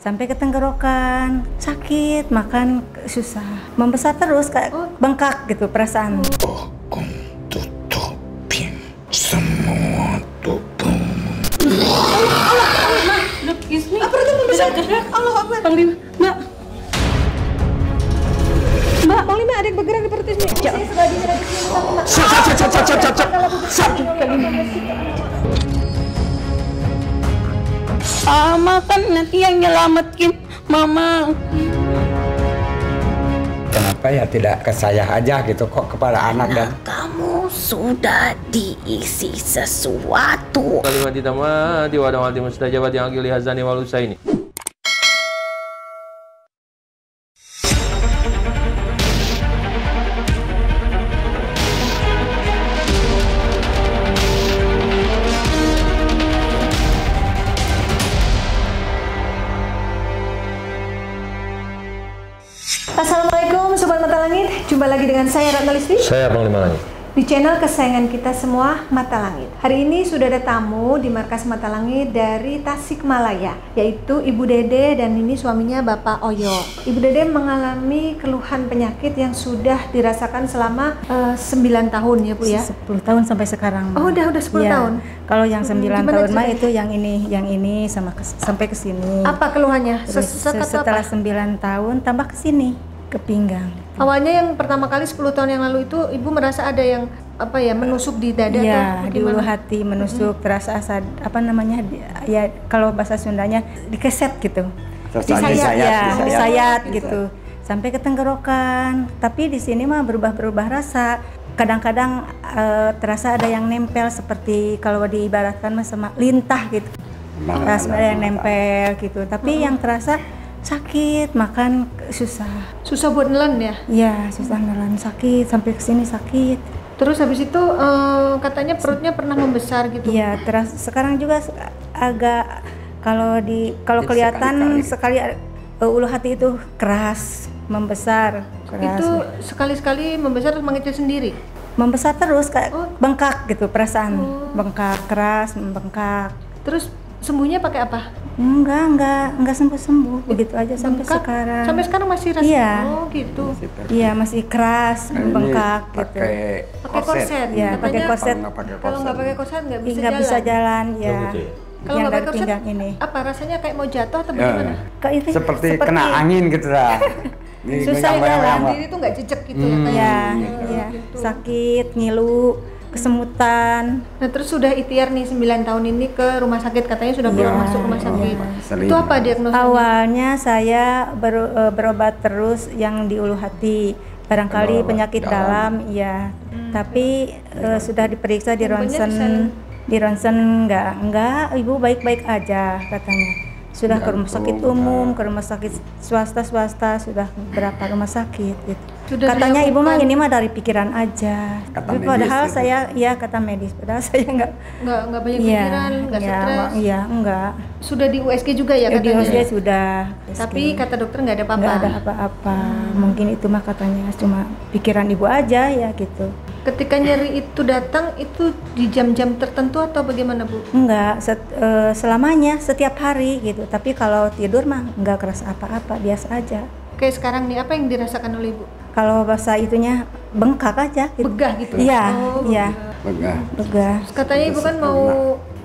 sampai ke tenggorokan, sakit, makan susah, membesar terus kayak bengkak gitu perasaan. Akan tutupin semua tubuhmu. Apa itu membesar? Allah Akbar. Panglima, Mbak. Mbak, Panglima ada yang bergerak di perut ini. Saya sudah digerak di sini. Mama kan nanti yang nyelamatin Mama. Kenapa ya tidak ke saya aja gitu kok kepada anak dan Kamu sudah diisi sesuatu. Kalimati tamati wa dawati mustajabati aqili hazani wal usaini. Assalamualaikum Sobat Mata Langit, jumpa lagi dengan saya Ratna Listi. Saya Panglima Langit. Di channel kesayangan kita semua, Mata Langit. Hari ini sudah ada tamu di markas Mata Langit dari Tasikmalaya, yaitu Ibu Dede dan ini suaminya Bapak Oyo. Ibu Dede mengalami keluhan penyakit yang sudah dirasakan selama 9 tahun ya Bu ya? 10 tahun sampai sekarang. Oh udah 10 tahun? Kalau yang 9 Gimana tahun mah ceritanya? itu yang ini sama sampai ke sini. Apa keluhannya? Terus setelah 9 tahun tambah ke sini, ke pinggang. Awalnya yang pertama kali 10 tahun yang lalu itu Ibu merasa ada yang apa ya, menusuk di dada Iya, tuh? di ulu hati menusuk, terasa apa namanya, ya kalau bahasa Sundanya dikeset gitu. Disayat gitu. Sampai ke tenggorokan. Tapi di sini mah berubah rasa. Kadang-kadang terasa ada yang nempel seperti kalau diibaratkan mah sama lintah gitu. Terasa ada yang nempel gitu. Tapi yang terasa sakit, makan susah. Susah buat nelen ya? Iya, susah nelen, sakit, sampai kesini sakit. Terus habis itu katanya perutnya pernah membesar gitu? Iya, sekarang juga agak kalau kelihatan sekali ulu hati itu keras, membesar, keras. Itu sekali-sekali membesar terus mengecil sendiri? Membesar terus kayak bengkak gitu perasaan. Bengkak, keras, membengkak. Terus sembuhnya pakai apa? Enggak sembuh-sembuh, begitu aja sampai Bengkak? sekarang. Sampai sekarang masih rasa? Iya. Oh gitu. Iya, masih keras, bengkak gitu. Pakai korset? Ya, pakai korset. Kalau nggak pakai korset nggak bisa Nggak jalan? bisa jalan, ya. Kalau Yang nggak dari pakai korset, pinggang ini. apa rasanya kayak mau jatuh atau bagaimana? seperti kena angin gitu lah. Susah jalan. Diri tuh nggak jejak gitu ya? Iya, iya. Sakit, ngilu, kesemutan. Nah terus sudah ikhtiar nih 9 tahun ini ke rumah sakit, katanya sudah keluar masuk rumah sakit. Itu apa diagnosanya? Awalnya saya berobat terus yang di ulu hati, barangkali penyakit dalam, iya. Tapi sudah diperiksa di ronsen enggak, ibu baik-baik aja katanya. Sudah ke rumah sakit umum, ke rumah sakit swasta, sudah berapa rumah sakit gitu. Katanya ibu mah ini mah dari pikiran aja. Tapi padahal gitu. saya, ya kata medis, padahal saya nggak banyak pikiran, nggak stres. Iya, enggak. Sudah di USG juga ya Di katanya? USG sudah. Tapi kata dokter nggak ada apa-apa? Nggak ada apa-apa. Mungkin itu mah katanya cuma pikiran ibu aja ya gitu. Ketika nyeri itu datang, itu di jam-jam tertentu atau bagaimana Bu? Enggak, selamanya, setiap hari gitu. Tapi kalau tidur mah nggak kerasa apa-apa, biasa aja. Kayak sekarang nih, apa yang dirasakan oleh Ibu? Kalau bahasa itunya bengkak aja gitu. Begah gitu? Iya, Oh, iya. Begah. Katanya Ibu kan mau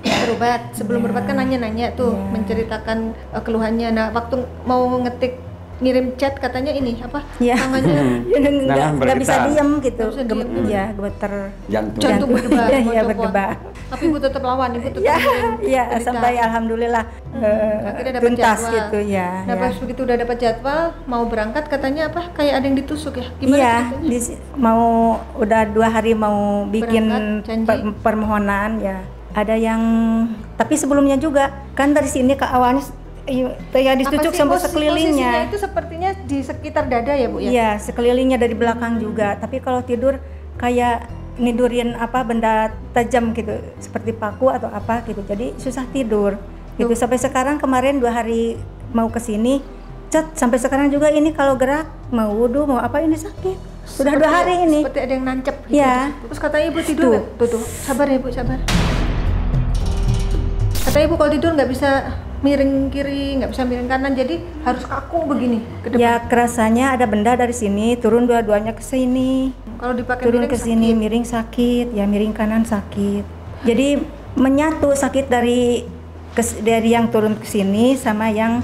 berobat, sebelum berobat kan nanya-nanya tuh, menceritakan keluhannya. Nah, waktu mau ngetik ngirim chat katanya ini apa? Iya. Tangannya nggak bisa diem gitu. Nggak bisa diem. Iya, gemeter. jantung berdebar. Iya, berdebar. Tapi Ibu tetap lawan, Ibu tetap Iya, sampai alhamdulillah akhirnya dapat tuntas jadwal. gitu ya. Nah, pas begitu udah dapat jadwal, mau berangkat katanya apa? Kayak ada yang ditusuk ya? Gimana Iya, ceritanya? mau udah 2 hari mau bikin Berangkat, janji. permohonan ya. Ada yang, tapi sebelumnya juga kan dari sini ke awalnya ya ditusuk sampai sekelilingnya. Posisinya itu sepertinya di sekitar dada ya Bu ya? Iya, sekelilingnya dari belakang juga. Tapi kalau tidur kayak nidurin apa benda tajam gitu, seperti paku atau apa gitu. Jadi susah tidur. Gitu sampai sekarang, kemarin 2 hari mau ke sini, sampai sekarang juga ini kalau gerak mau wudhu mau apa ini sakit. Sudah 2 hari ini. Seperti ada yang nancep gitu. Iya. Terus katanya Ibu tidur nggak? Tuh, sabar ya Bu, sabar. Katanya Ibu kalau tidur nggak bisa miring kiri, nggak bisa miring kanan, jadi harus kaku begini ke depan. Ya kerasanya ada benda dari sini turun dua-duanya ke sini. Kalau dipakai Turun miring ke sini sakit. miring sakit, ya miring kanan sakit. Jadi menyatu sakit dari yang turun ke sini sama yang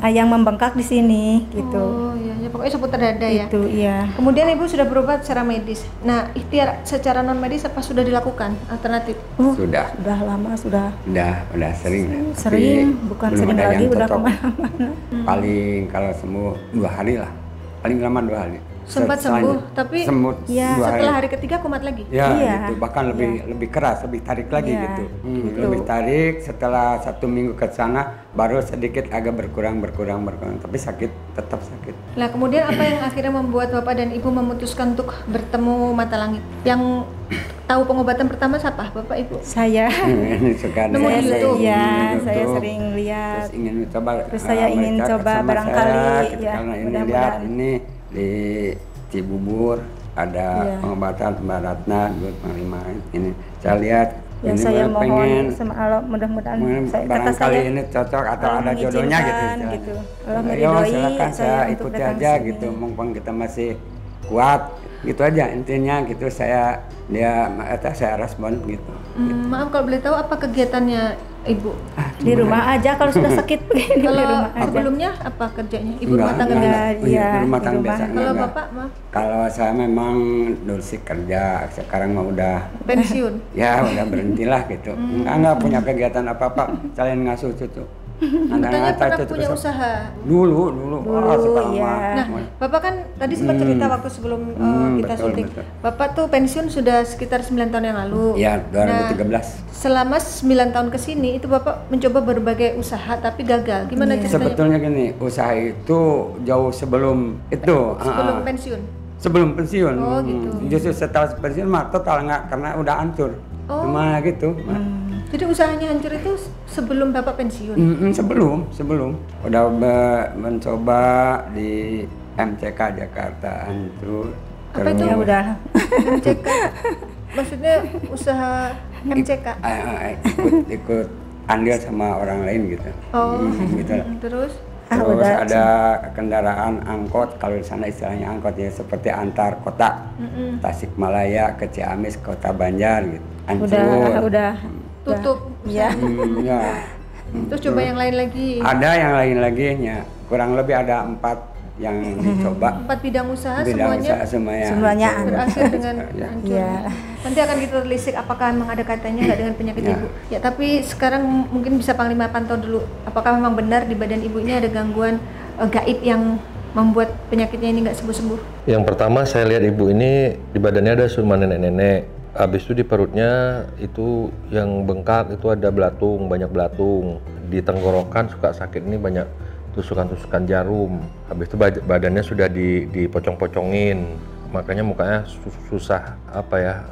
membengkak di sini gitu. Oh iya, ya, pokoknya seputar dada ya. Itu iya. Kemudian ibu sudah berobat secara medis. Nah, ikhtiar secara non medis apa sudah dilakukan alternatif? Sudah Lama sudah udah sering. sering, Tapi bukan belum sering ada lagi yang udah cocok. kemana-mana. Paling kalau sembuh 2 hari lah, paling lama 2 hari. Sempat sembuh, tapi semut ya, 2 hari. setelah hari ketiga kumat lagi. Ya, Iya. gitu. Bahkan lebih keras, lebih tarik lagi Iya, gitu. gitu. Lebih tarik. Setelah 1 minggu ke sana, baru sedikit agak berkurang. Tapi tetap sakit. Nah, kemudian apa yang akhirnya membuat Bapak dan Ibu memutuskan untuk bertemu Mata Langit? Yang tahu pengobatan pertama siapa? Bapak Ibu? Saya Ini suka Nemu di YouTube. Iya, saya YouTube. sering lihat. Terus ingin coba. Terus saya ingin mereka coba sama barangkali, saya, gitu, ya, karena ini mudah-mudahan. lihat ini di Cibubur ada Iya. pengobatan Mbak Ratna, Good Malima. Ini saya lihat. Ya ini saya Mbak pengen mohon sama Allah mudah-mudahan kata barangkali saya ini cocok atau Allah ada jodohnya gitu. mengizinkan, istilahnya. gitu. Allah Ayo meridhoi silakan saya saya untuk ikuti datang aja sini. gitu, mumpung kita masih kuat gitu aja intinya gitu. Saya respon gitu. Maaf kalau boleh tahu apa kegiatannya Ibu? di rumah aja kalau sudah sakit begini di Kalau rumah aja. sebelumnya apa kerjanya? Ibu Enggak, rumah tangga enggak. biasa? Iya, Oh iya, iya, di rumah di tangga rumah. biasa. Kalau enggak. Bapak, maaf, Kalau saya memang dulu sih kerja, sekarang mah udah pensiun. ya udah berhentilah gitu. Enggak punya kegiatan apa-apa, selain ngasuh cucu. Katanya pernah cucu punya besar. usaha. Dulu, wah, sekarang iya. mah. Nah, Bapak kan tadi sempat cerita waktu sebelum kita betul, syuting. betul. Bapak tuh pensiun sudah sekitar 9 tahun yang lalu. Ya, Nah, 2013. selama 9 tahun ke sini itu Bapak mencoba berbagai usaha tapi gagal. Gimana ceritanya? Sebetulnya gini, usaha itu jauh sebelum itu. Sebelum pensiun. Sebelum pensiun. Oh, gitu. Justru setelah pensiun mah total nggak, karena udah hancur. Oh. Cuma gitu. Jadi usahanya hancur itu sebelum Bapak pensiun. Sebelum udah mencoba di MCK Jakarta hancur. Apa itu? Ya udah. MCK. Maksudnya usaha MCK. ikut andil sama orang lain gitu. Oh. Gitu lah. Terus Terus udah. ada kendaraan angkot, kalau di sana istilahnya angkot ya, seperti antar kota. Tasikmalaya ke Ciamis, Kota Banjar gitu. Hancur. udah tutup. ya Ya. Terus coba yang lain lagi. Ada yang lain lagi ya. Kurang lebih ada 4 yang dicoba. 4 bidang usaha Bidang semuanya usaha semuanya hancur. berakhir dengan Ya. hancur. ya Nanti akan kita telisik apakah memang ada kaitannya nggak dengan penyakit Ya. ibu. Ya, tapi sekarang mungkin bisa Panglima pantau dulu. Apakah memang benar di badan ibu ini ada gangguan gaib yang membuat penyakitnya ini nggak sembuh-sembuh? Yang pertama saya lihat ibu ini di badannya ada siluman nenek-nenek. Habis itu di perutnya itu yang bengkak itu ada belatung, banyak belatung. Di tenggorokan suka sakit ini banyak tusukan-tusukan jarum. Habis itu badannya sudah dipocong-pocongin. Makanya mukanya susah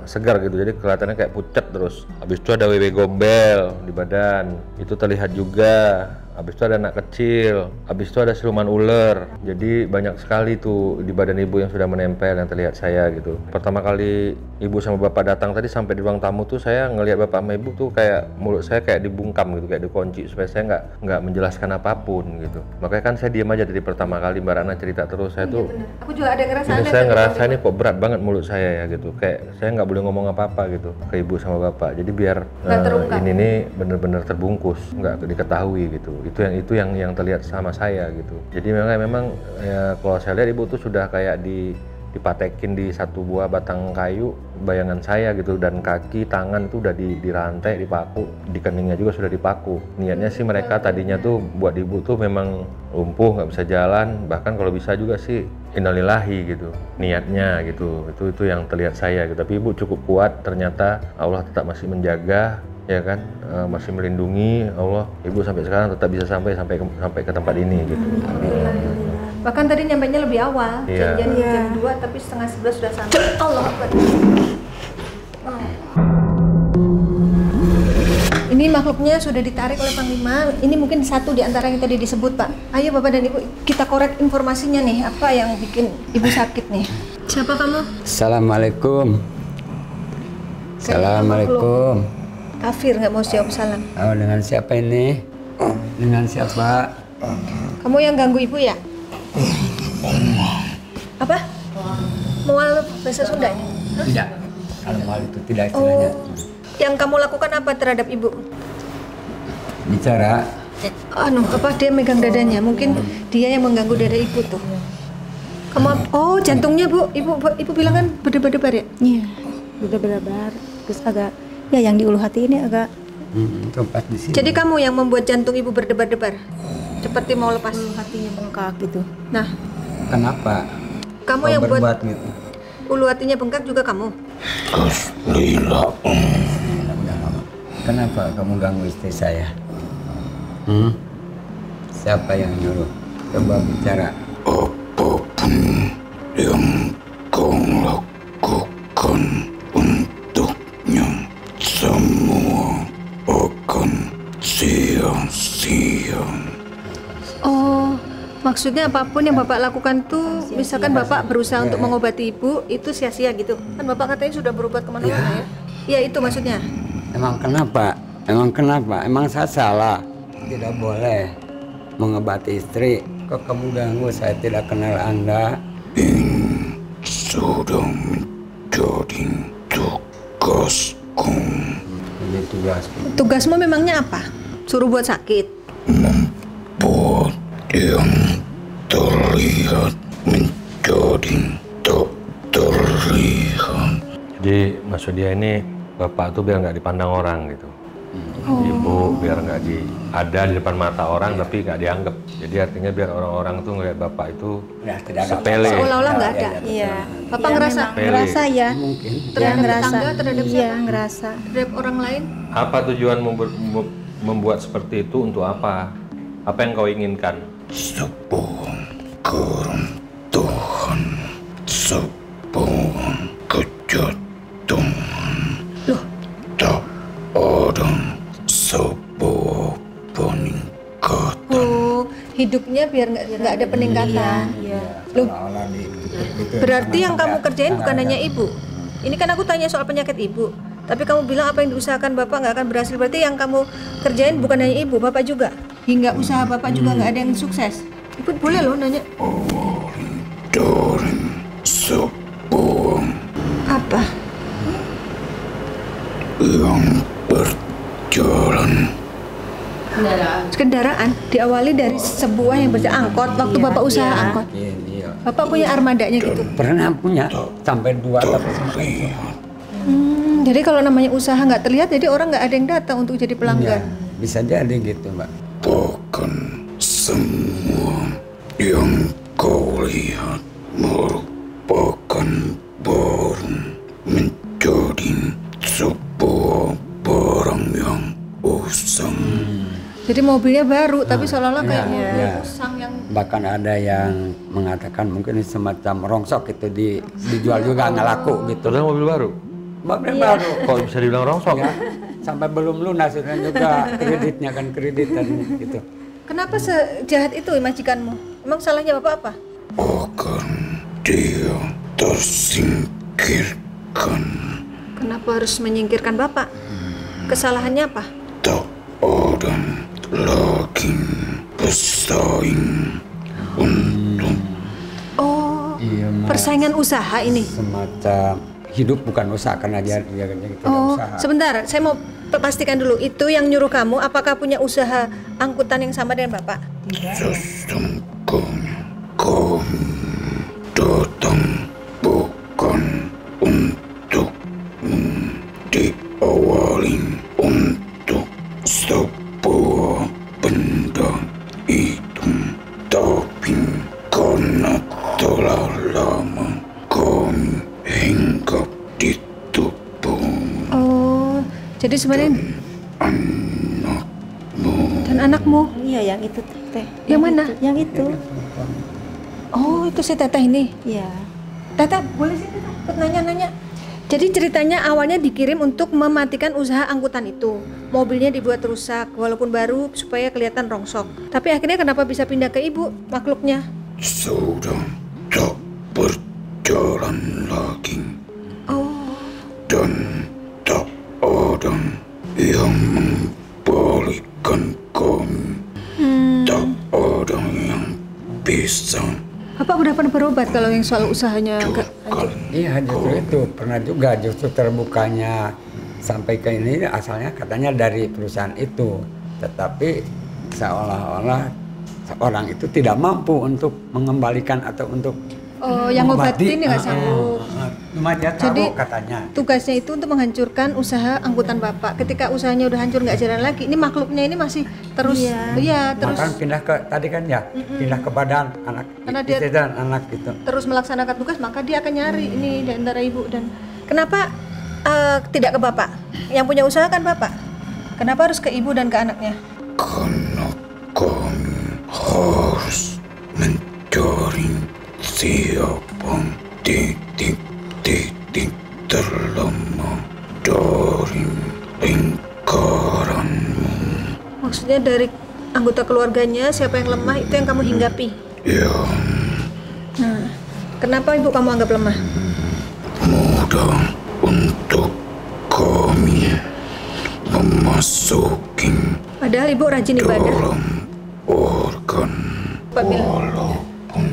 segar gitu. Jadi kelihatannya kayak pucat terus. Habis itu ada wewe gombel di badan. Itu terlihat juga. Habis itu ada anak kecil, habis itu ada siluman ular. Jadi banyak sekali tuh di badan ibu yang sudah menempel yang terlihat saya gitu. Pertama kali ibu sama bapak datang tadi sampai di ruang tamu tuh saya ngelihat bapak sama ibu tuh kayak mulut saya kayak dibungkam gitu, kayak dikunci supaya saya nggak menjelaskan apapun gitu. Makanya kan saya diam aja dari pertama kali Mbak Ratna cerita terus saya tuh. Benar. Aku juga ada ngerasa Ini saya ngerasa ini kok berat banget mulut saya ya gitu. Kayak saya nggak boleh ngomong apa-apa gitu ke ibu sama bapak. Jadi biar ini nih bener-bener terbungkus, nggak diketahui gitu. Itu yang terlihat sama saya gitu. Jadi memang ya, kalau saya lihat ibu tuh sudah kayak dipatekin di satu buah batang kayu bayangan saya gitu, dan kaki tangan itu udah dirantai, dipaku, di keningnya juga sudah dipaku. Niatnya sih mereka tadinya tuh buat ibu tuh memang lumpuh, nggak bisa jalan, bahkan kalau bisa juga sih innalillahi gitu niatnya gitu. Itu yang terlihat saya gitu. Tapi ibu cukup kuat, ternyata Allah tetap masih menjaga, ya kan, masih melindungi. Allah, ibu sampai sekarang tetap bisa sampai ke tempat ini gitu. Bahkan tadi nyampainya lebih awal, Iya. janjian jam 2 tapi setengah 11 sudah sampai. Allah Akbar. Ini makhluknya sudah ditarik oleh Panglima. Ini mungkin satu di antara yang tadi disebut, Pak. Ayo Bapak dan Ibu, kita korek informasinya nih. Apa yang bikin Ibu sakit nih? Siapa kamu? Assalamualaikum. Assalamualaikum. Kafir nggak mau jawab salam. Oh, dengan siapa ini? Dengan siapa? Kamu yang ganggu ibu ya? Apa? Mual bahasa Sunda ya? Tidak. Kalau mal itu tidak istilahnya. Yang kamu lakukan apa terhadap ibu? Bicara. Apa dia megang dadanya? Mungkin dia yang mengganggu dada ibu tuh. Kamu, jantungnya bu, ibu bilang kan berdebar-debar ya? Iya, udah berdebar. Terus agak, ya yang di ulu hati ini agak. Tempat di sini. Jadi kamu yang membuat jantung ibu berdebar-debar, seperti mau lepas. Hatinya bengkak gitu. Nah, Kenapa? kamu Kau yang buat berbuat gitu? ulu hatinya bengkak juga kamu. Kenapa kamu ganggu istri saya? Siapa yang nyuruh? Coba bicara. Apapun yang kau lakukan untuknya, semua akan sia-sia. Oh, maksudnya apapun yang Bapak lakukan tuh, misalkan Bapak berusaha untuk mengobati ibu, itu sia-sia gitu. Kan Bapak katanya sudah berobat kemana-mana ya? Iya, itu maksudnya. Emang kenapa? Emang saya salah? Tidak boleh mengobati istri. Kok kamu ganggu? Saya tidak kenal Anda. Ini sudah menjadi tugasku. Ini tugasku. Tugasmu memangnya apa? Suruh buat sakit? Membuat yang terlihat menjadi tak terlihat. Jadi maksud dia ini bapak tuh biar nggak dipandang orang gitu. Ibu biar nggak ada di depan mata orang tapi nggak dianggap. Jadi artinya biar orang-orang tuh ngeliat bapak itu Ya, tidak ada sepele. Seolah-olah nggak ada. Iya. Bapak Ya, ngerasa? memang ngerasa ya. mungkin. Terhadap ngerasa. tetangga, terhadap Iya, siapa? ngerasa. Terhadap orang lain? Apa tujuan membuat seperti itu untuk apa? Apa yang kau inginkan? Sebuah keruntuhan, sebuah kejatuhan. Loh, Tak ada sebuah peningkatan. hidupnya biar nggak ada peningkatan. Iya. Loh, Seolah-olah gitu. berarti yang kamu kerjain bukan Ada. hanya ibu. Ini kan aku tanya soal penyakit ibu. Tapi kamu bilang apa yang diusahakan bapak nggak akan berhasil. Berarti yang kamu kerjain bukan hanya ibu, bapak juga. Hingga usaha bapak juga nggak ada yang sukses. Ibu boleh loh nanya. Dari sebuah Apa? yang berjalan. Kendaraan diawali dari sebuah yang berjalan angkot. Waktu bapak usaha angkot, Iya. bapak punya armadanya gitu. Pernah punya sampai 2 tapi Terlihat Jadi kalau namanya usaha nggak terlihat, jadi orang nggak ada yang datang untuk jadi ya, pelanggan. bisa jadi gitu, Mbak. bahkan semua yang kau lihat merupakan baru menjadi sebuah barang yang usang. Jadi mobilnya baru, tapi seolah-olah kayak Iya, mobil iya. usang yang Bahkan ada yang mengatakan mungkin ini semacam rongsok itu dijual juga nggak laku gitu. Terus mobil baru? Mobil baru. Kok bisa dibilang rongsok? Ya, sampai belum lunas dan juga kreditnya kan kreditan gitu. Kenapa sejahat itu majikanmu? Emang salahnya bapak apa? Akan dia tersingkirkan. Kenapa harus menyingkirkan bapak? Kesalahannya apa? Tak ada lagi pesaing untuk Oh, Iya, Mas. persaingan usaha ini. Semacam hidup bukan usaha karena dia tidak Oh, usaha. sebentar, saya mau pastikan dulu. Itu yang nyuruh kamu, apakah punya usaha angkutan yang sama dengan bapak? sesungguhnya kami datang bukan untuk diawali untuk sebuah benda itu, tapi karena telah lama kami hinggap di tubuh Oh, jadi sebenarnya anakmu. dan anakmu Iya, yang itu teh. yang mana? Yang itu. Oh, itu si Teteh ini. Iya. Teteh, boleh sih Teteh ikut nanya-nanya. Jadi ceritanya awalnya dikirim untuk mematikan usaha angkutan itu. Mobilnya dibuat rusak walaupun baru supaya kelihatan rongsok. Tapi akhirnya kenapa bisa pindah ke ibu makhluknya? Sudah tak berjalan lagi Oh, dan tak ada yang membalikan kami. bisa Bapak udah pernah berobat kalau yang soal usahanya enggak lanjut? Iya, justru itu pernah juga, justru terbukanya sampai ke ini asalnya katanya dari perusahaan itu, tetapi seolah-olah seorang itu tidak mampu untuk mengembalikan atau untuk yang ngobatin ya nggak sanggup. Cuma dia tahu Jadi katanya. tugasnya itu untuk menghancurkan usaha angkutan Bapak. Ketika usahanya udah hancur nggak jalan lagi, ini makhluknya ini masih terus, terus Makan pindah ke tadi kan ya, pindah ke badan anak Karena dia- istri dan anak gitu. terus melaksanakan tugas, maka dia akan nyari ini di antara ibu dan kenapa tidak ke Bapak? Yang punya usaha kan Bapak. Kenapa harus ke ibu dan ke anaknya? karena kami harus mencari siapa titik terlemah dari lingkaranmu. Maksudnya dari anggota keluarganya siapa yang lemah itu yang kamu hinggapi. Ya, Nah, kenapa ibu kamu anggap lemah? mudah untuk kami memasuki Padahal ibu rajin ibadah. dalam organ. Pak bilang, Walaupun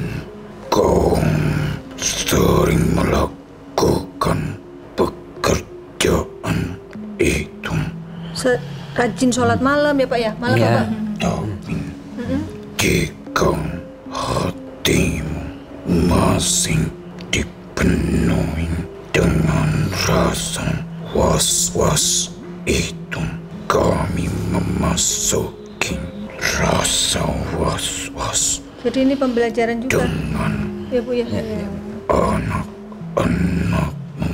kau sering melakukan pekerjaan itu, rajin sholat malam ya Pak ya? Malam Iya. Bapak? tapi jika hatimu masih dipenuhi dengan rasa was-was itu, kami memasuki rasa was-was Jadi ini pembelajaran juga dengan ya Bu ya? anak-anakmu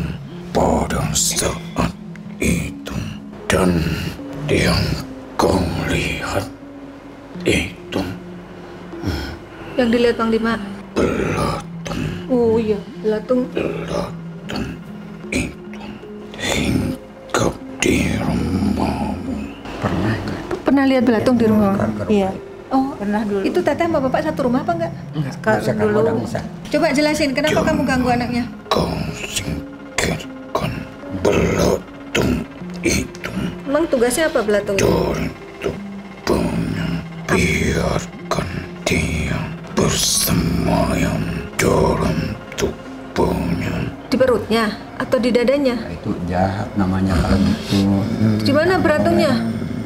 pada saat itu, dan yang kau lihat itu Yang dilihat Panglima. belatung Oh iya, belatung. itu hinggap di rumahmu. Pernah lihat belatung di rumah? Iya, Oh, pernah dulu. itu teteh sama bapak satu rumah apa enggak? Bisa kan udah bisa. Coba jelasin kenapa kamu ganggu anaknya? Kau singkirkan belatung itu Emang tugasnya apa belatung? dari tubuhnya. Biarkan dia bersemayam dalam tubuhnya. Di perutnya atau di dadanya? Itu jahat namanya kalau gitu. Di mana belatungnya?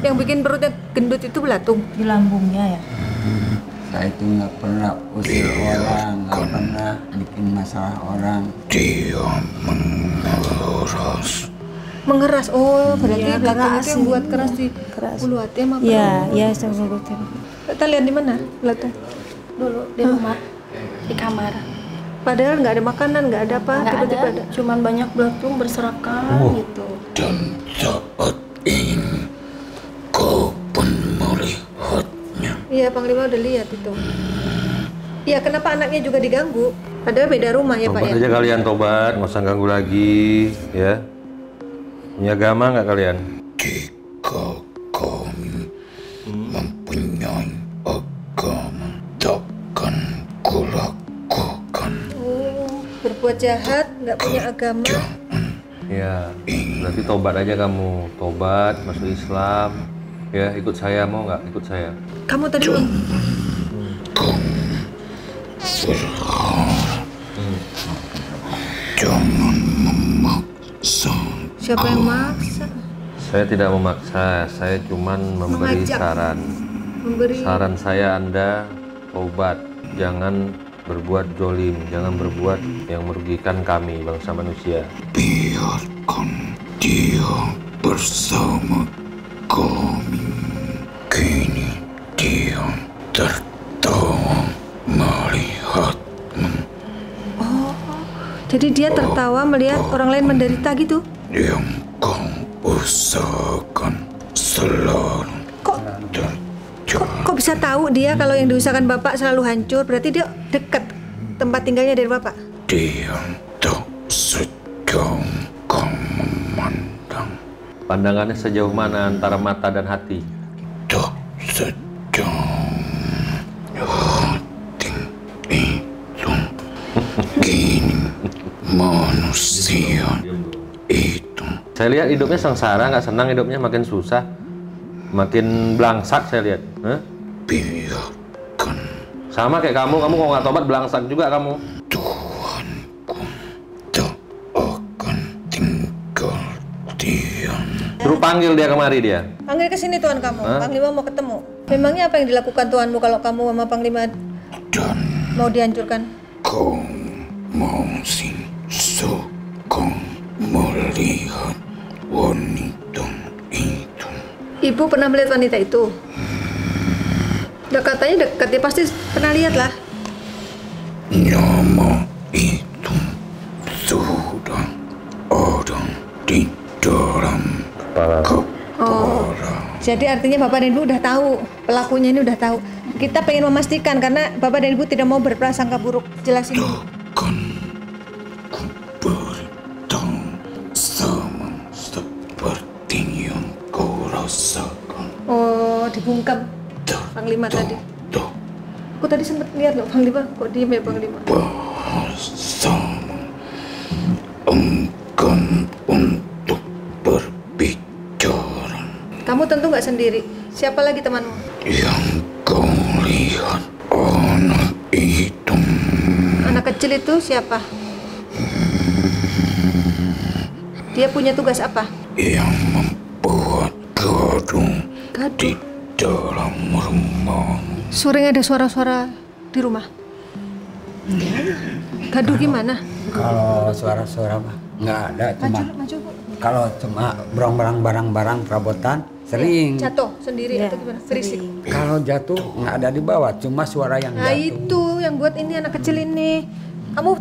Yang bikin perutnya gendut itu belatung. Di lambungnya ya. Saya itu nggak pernah usir orang, nggak pernah bikin masalah orang. Dia mengeras. Mengeras. Oh, berarti Iya, belatung keras itu yang buat keras di Keras. bulu hati sama Iya, perut. iya sungguh. Kita lihat di mana belatung? Dulu di rumah, di kamar. Padahal nggak ada makanan, nggak ada apa, Nggak tiba-tiba ada, cuman banyak belatung berserakan gitu. Dan saat ini kau pun melihatnya. Iya, Panglima udah lihat itu. Iya, kenapa anaknya juga diganggu? Padahal beda rumah ya Pak Tobat ya? aja kalian, tobat, nggak usah ganggu lagi, ya. Punya agama nggak kalian? Jika kami mempunyai agama, takkan kulakukan Oh, berbuat jahat, nggak punya agama. Ya, berarti tobat aja kamu, tobat, masuk Islam, ya ikut saya, mau nggak ikut saya? Kamu tadi belum? jangan memaksa. Siapa yang maksa? Saya tidak memaksa, saya cuman memberi Mengajak. saran. Memberi. Saran saya Anda tobat, jangan berbuat zolim, jangan berbuat yang merugikan kami bangsa manusia. Biarkan dia bersama kami. Kini dia tertawa melihatmu. Jadi dia tertawa melihat orang lain menderita gitu. Yang kau usahakan selalu Kok terjadi. kok bisa tahu dia kalau yang diusahakan Bapak selalu hancur? Berarti dia dekat tempat tinggalnya dari Bapak. Dia tak sejauh kau memandang. Pandangannya sejauh mana antara mata dan hati? Tak sejauh hati itu. Kini manusia itu Saya lihat hidupnya sengsara, nggak senang hidupnya, makin susah, makin belangsak saya lihat. Hah? biarkan Sama kayak kamu kalau nggak tobat belangsak juga kamu. Tuhanku tak akan tinggal diam. Suruh panggil dia kemari dia. Panggil ke sini Tuhan kamu. Panglima mau ketemu. Memangnya apa yang dilakukan Tuhanmu kalau kamu sama Panglima Dan mau dihancurkan? kau masih sokong melihat wanita itu. Ibu pernah melihat wanita itu? Katanya dekat, dia pasti pernah lihat lah. Nama itu sudah ada di dalam kepala. Jadi artinya Bapak dan Ibu udah tahu, pelakunya ini udah tahu. Kita pengen memastikan karena Bapak dan Ibu tidak mau berprasangka buruk. Jelasin. Takkan ku beritahu sama seperti yang kau rasakan. Oh, dibungkam Panglima tadi. Aku tadi sempat lihat loh Panglima, kok diem ya Panglima? Bahasamu enggan untuk berbicara. Kamu tentu nggak sendiri. Siapa lagi temanmu? Yang kau lihat anak itu. Anak kecil itu siapa? Dia punya tugas apa? Yang membuat gaduh di dalam rumah. Sore ada suara-suara di rumah. Gaduh gimana? Kalau suara-suara mah nggak ada, cuma Maju, Bu. kalau cuma barang-barang perabotan sering. Jatuh sendiri atau gimana? Berisik. Kalau jatuh nggak ada di bawah, cuma suara yang Nah jatuh. itu yang buat ini anak kecil ini. Kamu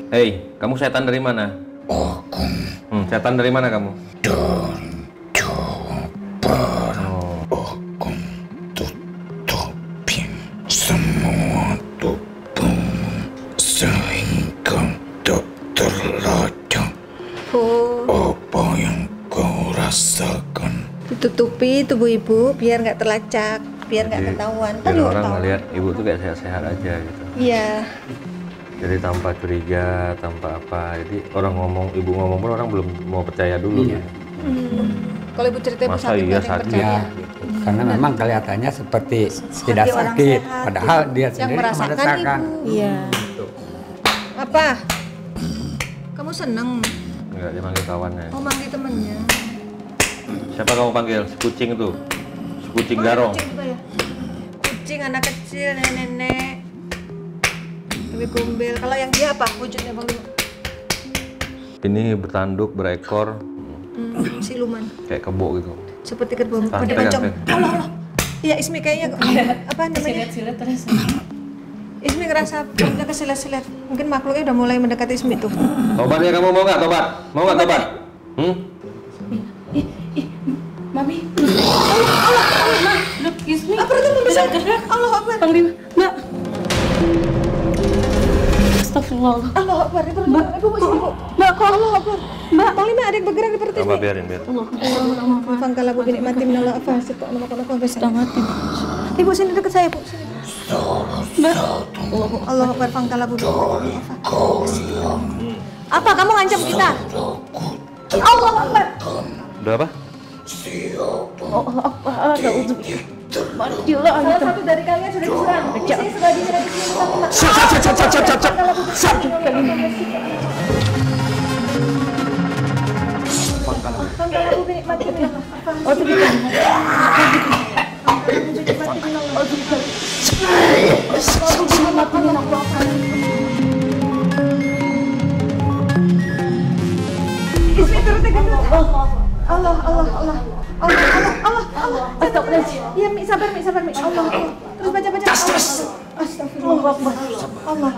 Hei, kamu setan dari mana? Aku Setan dari mana kamu? dari Jawa Barat. Aku tutupin semua tubuhmu sehingga tak terlacak apa yang kau rasakan. ditutupi tubuh ibu biar nggak terlacak, biar nggak ketahuan. Biar Aduh, orang tahu. ngeliat ibu tuh kayak sehat-sehat aja gitu. Iya. Jadi tanpa curiga, tanpa apa. Jadi ibu ngomong pun orang belum mau percaya dulu. Iya. Kalau ibu cerita ibu Masa sakit, iya nggak ada yang sakit? percaya. Ya, gitu. Karena memang kelihatannya seperti tidak orang sakit, sehat, padahal dia yang sendiri merasakan merasakan. ibu. Iya. Apa? Kamu seneng? Enggak, dia manggil kawannya. Oh manggil temennya. Siapa kamu panggil? Si kucing tuh. Si kucing garong. Kucing juga ya? Kucing, anak kecil, nenek-nenek, lebih gombel. Kalau yang dia apa wujudnya Bang Lima? Ini bertanduk, berekor, Siluman. kayak kebo gitu. Seperti kerbau pada Pegang, pocong. pegang. Allah. Iya Ismi kayaknya apa namanya? Ismi ngerasa perutnya kesilet-silet. Mungkin makhluknya udah mulai mendekati Ismi tuh. Tobat ya kamu, mau nggak tobat? Mau nggak tobat? Mami. Allah. Ismi. Apa itu bisa gerak? Allah Akbar. Panglima. Mbak. Astagfirullah. Allah Akbar. Ibu sini Bu. Mbak kok. Allah Akbar. Mbak, Panglima ada yang bergerak di perut Coba Ismi. biarin. Fangkala bu bini mati minallah apa sih kok nama kau sudah mati. Ibu sini dekat saya Bu. Sini. Mbak. Allah Akbar fangkala bu. Apa kamu ngancam kita? Allah Akbar. Udah apa? Ada uzuk. Matilah Salah anak. satu dari kalian sudah diserang. Saya sudah diserang di sini. Fangkala bu bini mati minallah apa. Ismi turut Allah. Astagfirullahaladzim. Iya, Mi, sabar, Mi. Allah. Terus baca. Astagfirullah. Allah.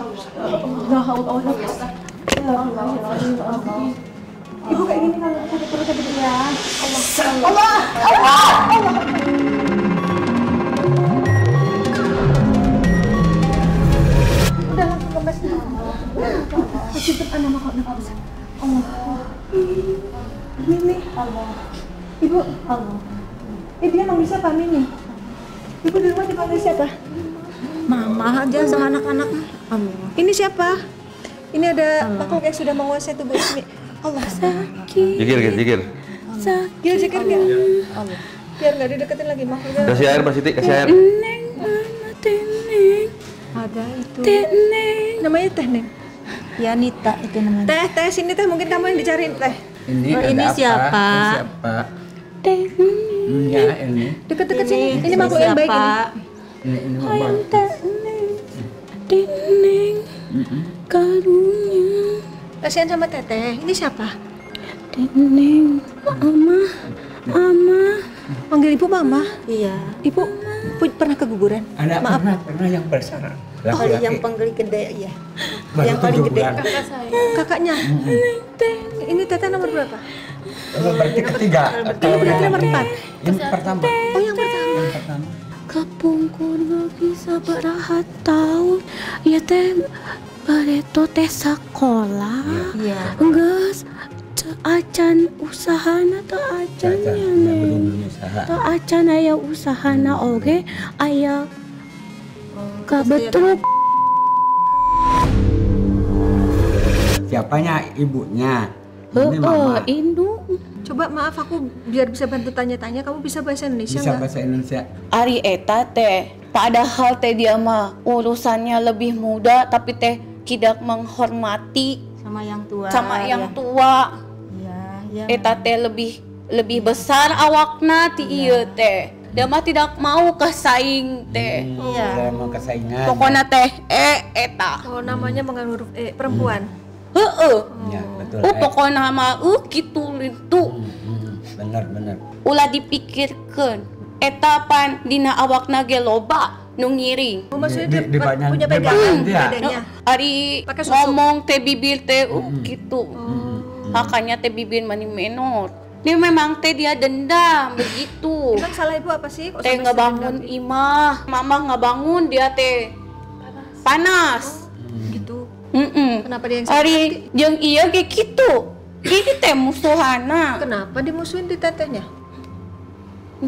Ibu kayak gini kalau sakit perutnya begini ya. Allah. Udah langsung kembali. Tutup nama kok nafas. Allah. Mimi. Allah. Ibu. Allah. Dia manggil siapa Mimi? Ibu di rumah dipanggil siapa? Mama aja sama anak-anak. Ini siapa? Ini ada makhluk yang sudah menguasai tubuh Ismi. Allah. Jikir. Gil zikir gak? Allah. Biar nggak dideketin lagi makhluknya. Kasih air, Mbak Siti, kasih air. Mana Teh Neng? Ada itu. Teh Neng. Namanya Teh Neng. Ya Nita itu namanya. Teh sini Teh, mungkin kamu yang dicariin Teh. Ini Oh, ada ini apa? siapa? Ini siapa? Teh Neng. Ya ini. Deket-deket sini. Ini makhluk yang baik ini. Ini mama. Teh Neng. Teh Neng. Karunya. Kasihan sama Teteh. Ini siapa? Teh Neng. Mama. Panggil ibu Mama. Iya. Ibu pernah keguguran? Ada pernah yang besar. Oh, yang panggil gede ya. Yang paling gede. Kakaknya. Ini Teteh nomor berapa? Berarti ketiga. Kalau Berarti nomor 4. Yang pertama. Oh, yang pertama. Yang pertama. Kapungkur gak bisa berahat tahun. Ya teh bareto teh sekolah. Iya. Geus acan usahana teu acannya belum usaha. teu acan aya usahana oge aya kabetruk. Siapanya ibunya? Ini mama. Induk Coba maaf aku biar bisa bantu tanya-tanya, kamu bisa bahasa Indonesia Bisa nggak? bahasa Indonesia. Ari eta teh padahal teh dia mah urusannya lebih muda tapi teh tidak menghormati Sama yang tua. sama ya. yang tua. Iya, iya. Eta teh lebih besar awakna ti ieu teh. Dia mah tidak mau kesaing teh. Iya. Saya mau kesaingan. Pokoknya teh eta. Oh, namanya mengandung huruf E, perempuan. Heeh. Ya, betul. Pokoknya mah kitu itu. Benar. Ulah dipikirkeun. Eta pan dina awakna ge loba nu ngiring. Oh, maksudnya Di- dia di banyak- punya di pegangan banyak dia. dadanya. Ari Pakai susu. ngomong teh bibir teh gitu. Makanya teh bibir mani menor. Dia memang teh dia dendam begitu. Emang salah ibu apa sih? Kok Teh sampai ngebangun sedendam imah, mama ngebangun dia teh panas. gitu? Mm-mm. Kenapa dia yang sakit Ari hati? jeung ieu ge kitu. Ini teh musuhana. Kenapa dimusuhin di tetehnya?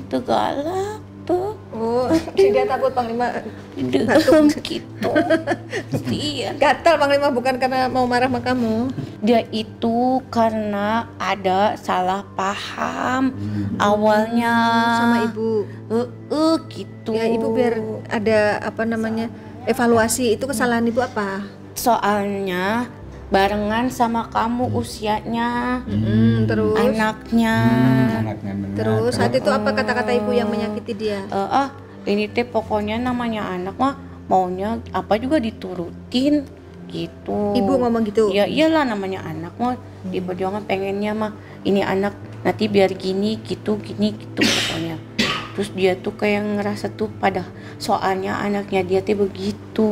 Teu galak tuh. Oh, dia takut Panglima Dehem gitu. Iya. gatal Panglima, bukan karena mau marah sama kamu. Dia itu karena ada salah paham awalnya Sama ibu. gitu. Ya ibu biar ada apa namanya evaluasi, itu kesalahan ibu apa? Soalnya barengan sama kamu usianya, Terus anaknya. Anaknya benar. terus saat itu apa kata-kata ibu yang menyakiti dia? Ini teh pokoknya namanya anak mah maunya apa juga diturutin gitu. Ibu ngomong gitu? Ya iyalah namanya anak mah di perjuangan pengennya mah ini anak nanti biar gini gitu pokoknya. Terus dia tuh kayak ngerasa tuh pada soalnya anaknya dia tuh begitu.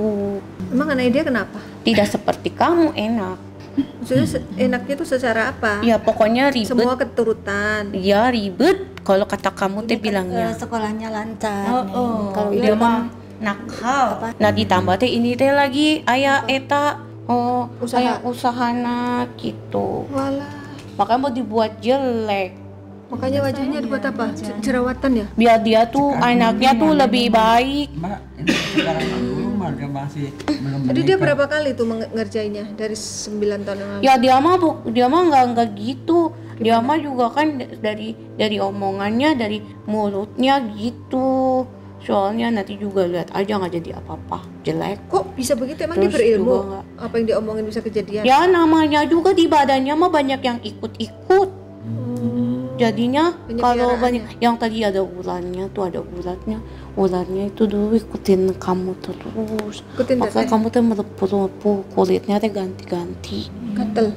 Emang anak dia kenapa? Tidak seperti kamu enak. Maksudnya enaknya tuh secara apa? Ya pokoknya ribet. Semua keturutan. Ya ribet kalau kata kamu teh bilangnya. Sekolahnya lancar. Kalau dia mah nakal. Nah ditambah teh ini teh lagi aya eta Usaha. aya usahana gitu. Walah. Makanya mau dibuat jelek. Makanya wajahnya dibuat apa? Jerawatan ya? Biar dia tuh anaknya tuh lebih baik. Mbak, ini sekarang dulu mah dia masih belum Jadi dia menikah. berapa kali tuh ngerjainnya dari 9 tahun yang lalu? Ya dia mah nggak gitu. Dia mah juga kan dari omongannya, dari mulutnya gitu. Soalnya nanti juga lihat aja nggak jadi apa-apa, jelek. Kok bisa begitu? Emang dia Terus berilmu? juga nggak. Apa yang diomongin bisa kejadian? Ya namanya juga di badannya mah banyak yang ikut-ikut. Jadinya Banyak kalau piaraannya. banyak yang tadi ada ularnya tuh ada ularnya itu dulu ikutin kamu terus. Ikutin Maka teteh? kamu tuh melepuh kulitnya teh ganti-ganti Gatel.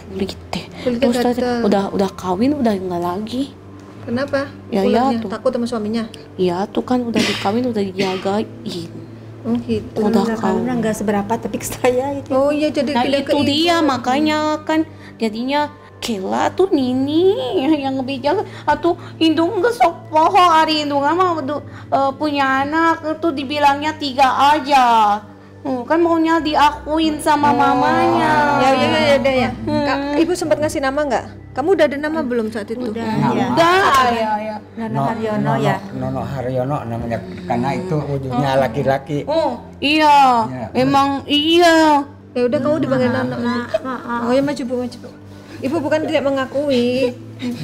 kulit teh. Kulitnya Terus teh gatel. udah kawin udah enggak lagi. Kenapa? Ya, Ularnya? tuh. Takut sama suaminya? Ya tuh kan udah dikawin udah dijagain. Oh gitu. Udah Kalau kawin. nggak seberapa tapi ke saya itu. Oh iya, jadi Nah pindah ke itu dia ibu. makanya kan jadinya Kela tuh Nini yang ngebijak atau indung ge sok poho ari indungan mah punya anak tuh dibilangnya 3 aja. Kan maunya diakuin sama mamanya. Ya. Ibu sempat ngasih nama nggak? Kamu udah ada nama belum saat itu? Udah, Nama. ya. Udah ya. Nono Haryono ya. Nono Haryono namanya karena itu wujudnya laki-laki. Oh iya, Ya. emang iya. Ya udah kamu dipanggil Nono. Oh ya maju Bu. Ibu bukan tidak mengakui,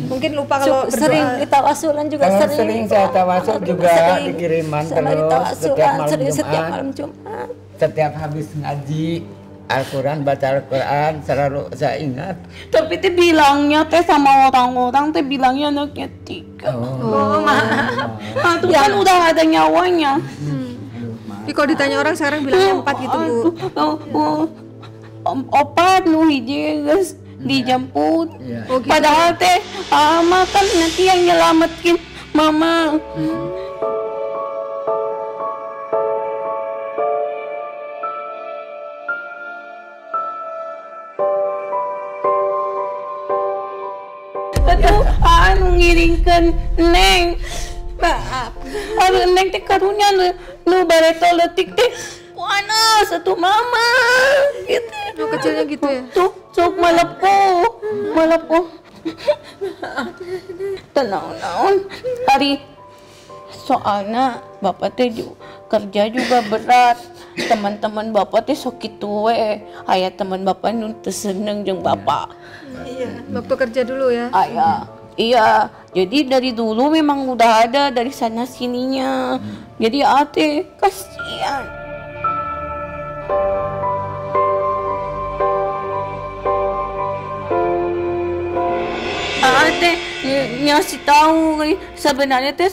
Mungkin lupa kalau sering berdoa. tawasulan juga Sering saya tawasul juga dikiriman terus setiap malam Jumat. Setiap habis ngaji Al-Quran, baca Al-Quran selalu saya ingat. Tapi teh bilangnya teh sama orang-orang teh bilangnya anaknya 3. Itu kan udah ada nyawanya. Tapi kalau ditanya orang sekarang bilangnya 4 gitu Bu. Opat nu hiji geus dijemput. Oh, gitu. Padahal teh ama kan nanti yang nyelamatin mama. Aduh, anu ngiringkeun Neng. Maaf. Aduh Neng teh karunya nu bareto leutik teh panas atuh mama. Gitu. Oh, kecilnya gitu ya. Tuh, sok malepuh. Tenang. Hari soalnya bapak teh kerja juga berat. Teman-teman bapak teh sok kitu we. Aya teman bapak nu teu seneng jeung bapak. Iya, waktu kerja dulu ya. Iya, jadi dari dulu memang udah ada dari sana sininya. Jadi ate kasihan. Ate ngasih tahu sebenarnya teh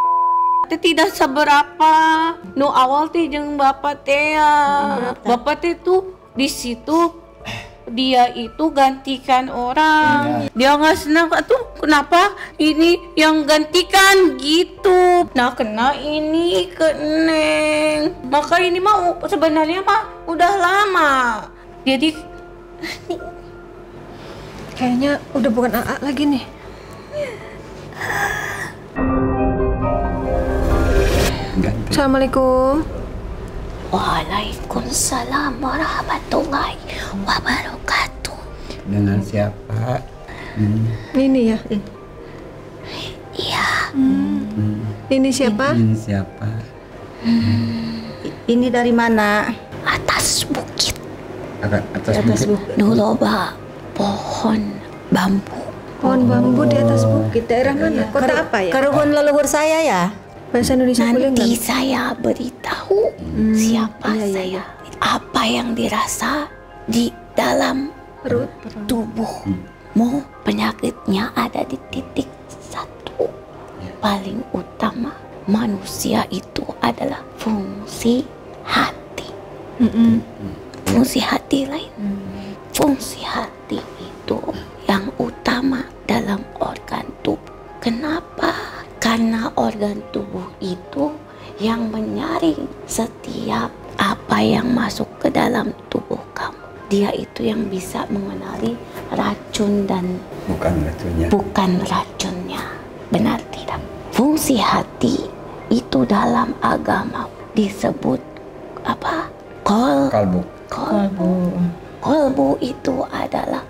tidak seberapa. Nu awal teh jeung bapak teh bapak teh tuh di situ dia itu gantikan orang. Dia nggak senang tuh kenapa ini yang gantikan gitu. Nah kena ini ke Neng. Maka ini mah sebenarnya mah udah lama. Jadi Kayaknya udah bukan AA lagi nih. Assalamualaikum. Waalaikumsalam warahmatullahi wabarakatuh. Dengan siapa? Ini ya. Iya. Ini siapa? Ini siapa? Ini dari mana? Atas bukit. Atas bukit. Nuloba pohon bambu. Pohon bambu di atas bukit. Daerah mana? Kota apa ya? Keruhun leluhur saya ya. Bahasa Indonesia boleh Nanti nggak? saya beritahu siapa saya. Apa yang dirasa di dalam Perut. tubuhmu. Penyakitnya ada di titik 1. Paling utama manusia itu adalah fungsi hati. Fungsi hati lain. Fungsi hati itu yang utama dalam organ tubuh. Kenapa? Karena organ tubuh itu yang menyaring setiap apa yang masuk ke dalam tubuh kamu. Dia itu yang bisa mengenali racun dan bukan racunnya. Benar tidak? Fungsi hati itu dalam agama disebut apa? Kolbu itu adalah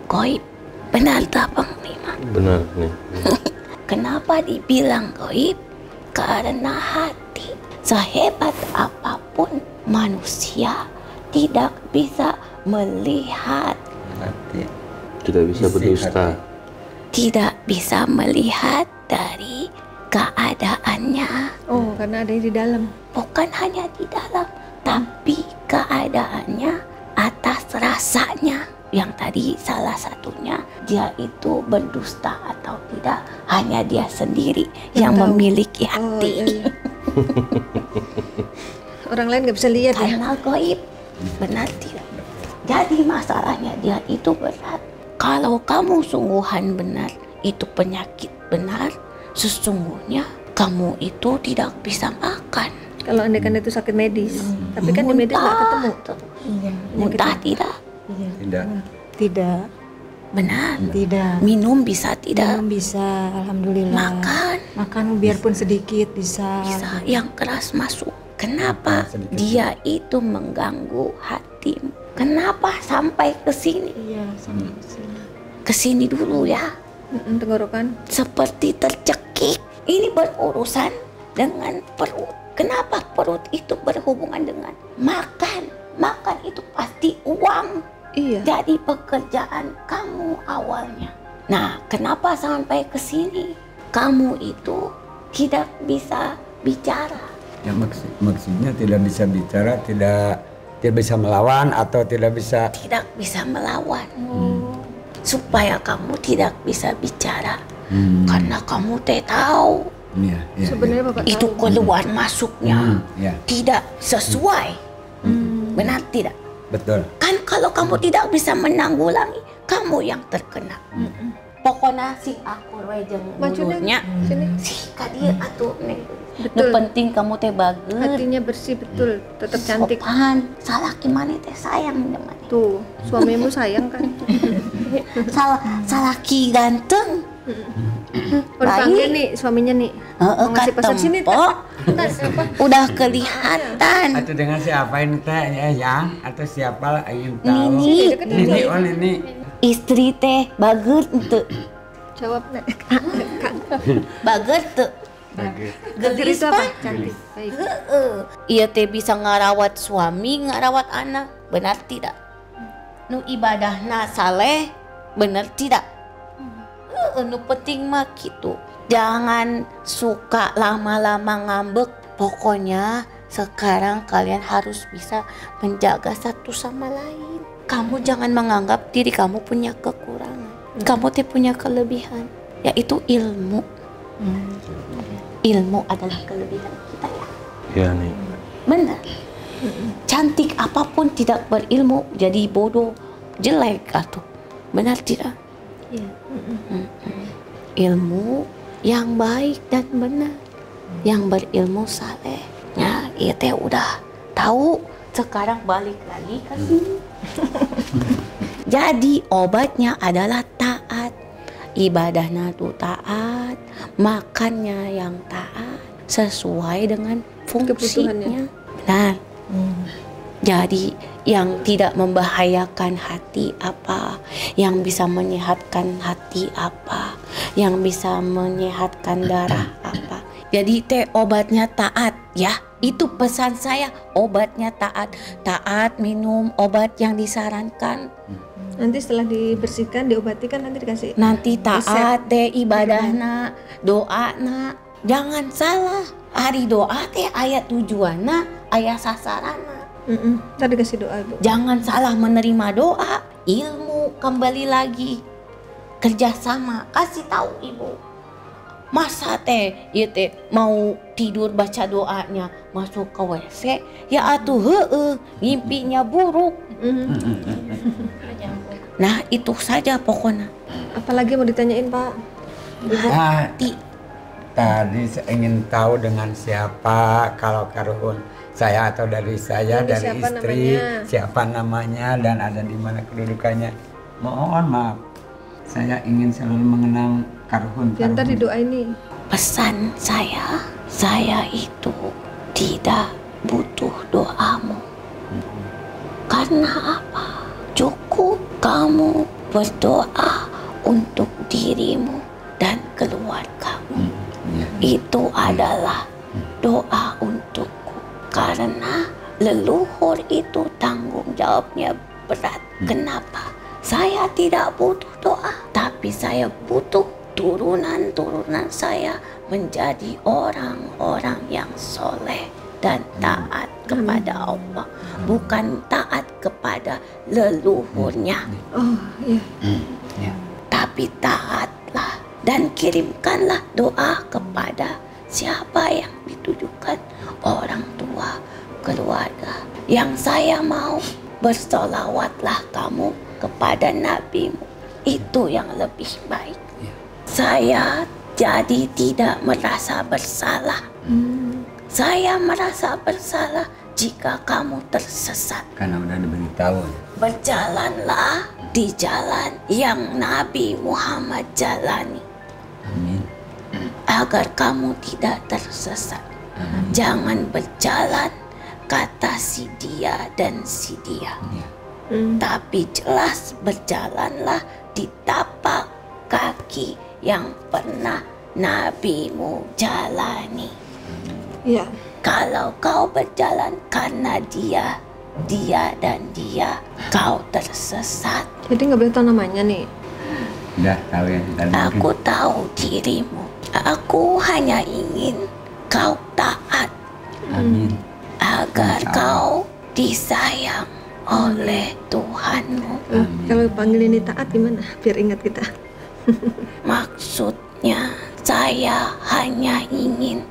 goib. Benar tak Panglima? Benar nih. Kenapa dibilang goib? Karena hati. Sehebat apapun manusia tidak bisa melihat. Tidak bisa berdusta. Tidak bisa melihat dari keadaannya. Oh, karena ada yang di dalam. Bukan hanya di dalam, tapi keadaannya atas rasanya. Yang tadi salah satunya dia itu berdusta atau tidak, hanya dia sendiri yang memiliki hati. Iya. Orang lain nggak bisa lihat ya. Karena goib. Benar tidak? Jadi masalahnya dia itu berat. Kalau kamu sungguhan benar itu penyakit benar, sesungguhnya kamu itu tidak bisa makan. Kalau andaikan itu sakit medis, tapi kan di medis nggak ketemu. Muntah tidak? Tidak. Benar. Tidak. Minum bisa tidak? Belum bisa, alhamdulillah. Makan biarpun sedikit bisa. Bisa. Yang keras masuk. Kenapa? Dia itu mengganggu hatimu. Kenapa sampai ke sini? Iya, sampai ke sini. Ke sini dulu ya. Tenggorokan. Seperti tercekik. Ini berurusan dengan perut. Kenapa perut itu berhubungan dengan makan? Makan itu pasti uang. Iya. Jadi pekerjaan kamu awalnya Nah, kenapa sampai ke sini? Kamu itu tidak bisa bicara. Ya maksudnya tidak bisa bicara, tidak bisa melawan atau tidak bisa melawan. Supaya kamu tidak bisa bicara. Karena kamu tahu. Ya, Sebenarnya Bapak itu tahu. keluar masuknya ya. tidak sesuai. Benar tidak? Betul. Kan kalau kamu tidak bisa menanggulangi, kamu yang terkena. Pokoknya si aku jeung mulutnya si kadir atuh neng. Nu penting kamu teh bagus. Hatinya bersih betul, tetap cantik. Sopan. Salaki maneh teh sayang jeung maneh. Tuh, suamimu sayang kan? Salaki ganteng. Dipanggil nih suaminya nih. Mau ngasih pesan sini Udah kelihatan. Atau dengan siapa ini teh ya yang atau siapa ingin tahu? Nini. Istri teh bagus ente. Jawab nek. Bagus tuh. Gelis apa? pan. Cantik. Baik. Iya teh bisa ngarawat suami, ngarawat anak. Benar tidak? Nu ibadahna saleh, benar tidak? Nu penting mah gitu. Jangan suka lama-lama ngambek. Pokoknya sekarang kalian harus bisa menjaga satu sama lain. Kamu jangan menganggap diri kamu punya kekurangan. Kamu teh punya kelebihan, yaitu ilmu. Ilmu adalah kelebihan kita ya. Iya nih. Benar. Cantik apapun tidak berilmu jadi bodoh, jelek atuh. Benar tidak? Iya. Ilmu yang baik dan benar, yang berilmu saleh. Ya, iya teh udah tahu. Sekarang balik lagi ke sini. Jadi obatnya adalah taat. Ibadahnya tuh taat, makannya yang taat sesuai dengan fungsinya. Benar. Jadi yang tidak membahayakan hati apa, yang bisa menyehatkan hati apa, yang bisa menyehatkan darah apa. Jadi teh obatnya taat ya. Itu pesan saya, obatnya taat. Taat minum obat yang disarankan. Nanti setelah dibersihkan, diobati kan nanti dikasih. Nanti taat teh ibadahna, doana. Jangan salah. Hari doa teh aya tujuanna, aya sasarana. Ntar dikasih doa Ibu. Jangan salah menerima doa. Ilmu kembali lagi. Kerjasama, kasih tahu ibu. Masa teh, ya teh mau tidur baca doanya masuk ke WC, ya atuh ngimpinya buruk. Nah itu saja pokoknya. Apalagi mau ditanyain Pak? Tadi saya ingin tahu dengan siapa, kalau karuhun saya atau dari saya, Dari dari siapa istri, namanya? siapa namanya dan ada di mana kedudukannya. Mohon maaf, saya ingin selalu mengenang karuhun. Biar ntar didoain nih. Pesan saya itu tidak butuh doamu. Karena apa? Cukup kamu berdoa untuk dirimu dan keluargamu. Itu adalah doa untukku. Karena leluhur itu tanggung jawabnya berat. Kenapa? Saya tidak butuh doa, tapi saya butuh turunan-turunan saya menjadi orang-orang yang soleh dan taat kepada Allah, bukan taat kepada leluhurnya. Oh iya. Tapi taatlah dan kirimkanlah doa kepada siapa yang ditujukan, orang tua, keluarga. Yang saya mau, bersolawatlah kamu kepada nabimu. Itu yang lebih baik. Saya jadi tidak merasa bersalah. Saya merasa bersalah jika kamu tersesat. Karena udah diberitahu. Berjalanlah di jalan yang Nabi Muhammad jalani. Amin. Agar kamu tidak tersesat. Jangan berjalan kata si dia dan si dia. Tapi jelas berjalanlah di tapak kaki yang pernah nabimu jalani. Iya. Kalau kau berjalan karena dia dan dia, kau tersesat. Jadi nggak boleh tahu namanya nih. Udah tahu yang tadi. Aku tahu dirimu. Aku hanya ingin kau taat. Amin. Agar kau disayang oleh Tuhanmu. Kalau panggil ini taat gimana? Biar ingat kita. Maksudnya saya hanya ingin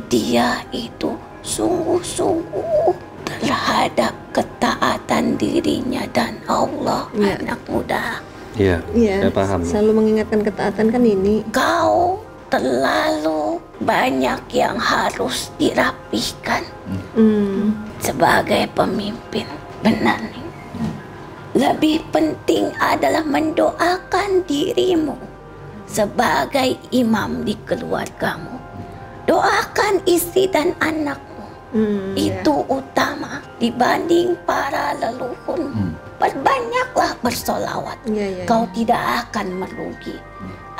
dia itu sungguh-sungguh terhadap ketaatan dirinya dan Allah. Anak muda. Iya, saya paham. Selalu mengingatkan ketaatan kan ini. Kau terlalu banyak yang harus dirapihkan sebagai pemimpin. Benar nih. Lebih penting adalah mendoakan dirimu sebagai imam di keluargamu. Doakan istri dan anakmu. Itu utama dibanding para leluhurmu. Perbanyaklah bersolawat. Kau tidak akan merugi.